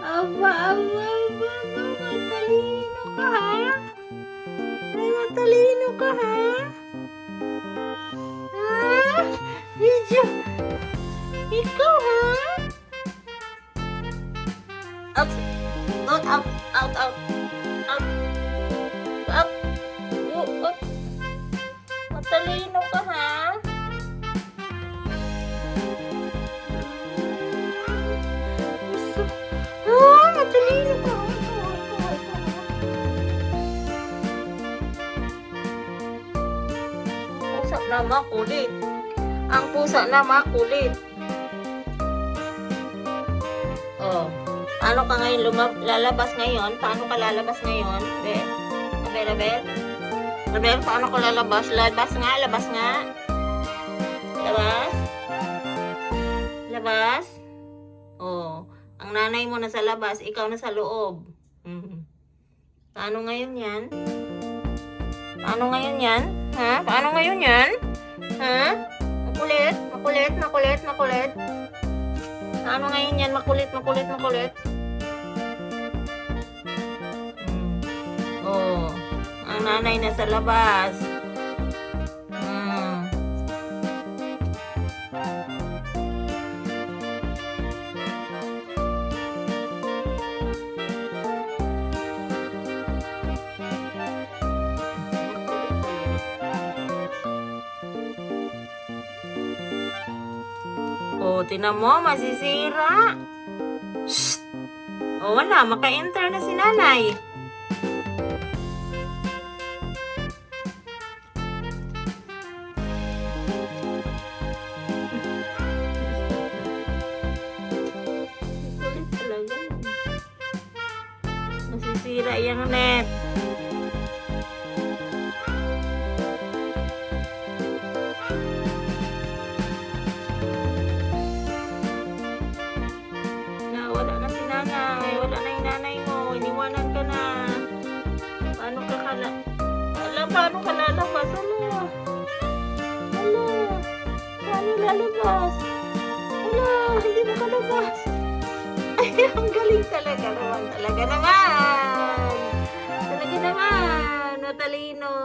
Aba, aba, aba, matalino ka ha? Ay, matalino ka ha? Ha? Medyo, ikaw ha? Out, out, out, out, out, out, out, out. Matalino ka ha? Matalino ka. Pusa na makulit. Ang pusa na makulit. Oh. Paano ka ngayon lalabas ngayon? Paano ka lalabas ngayon? Rabel, paano ka lalabas? Labas nga. Labas. Labas. Oh. Ang nanay mo nasa labas, ikaw nasa loob. Paano ngayon yan? Paano ngayon yan? Ha? Paano ngayon yan? Ha? Makulit. Paano ngayon yan? Makulit. Oh. Ang nanay nasa labas. Oh, tinan mo, masisira. Shh! Oh, wala, maka-enter na si nanay. Kulit talaga. Masisira yung net. Paano ka lalabas? Paano lalabas? Hindi mo kalabas. Ay, ang galing talaga naman. Talaga naman, matalino.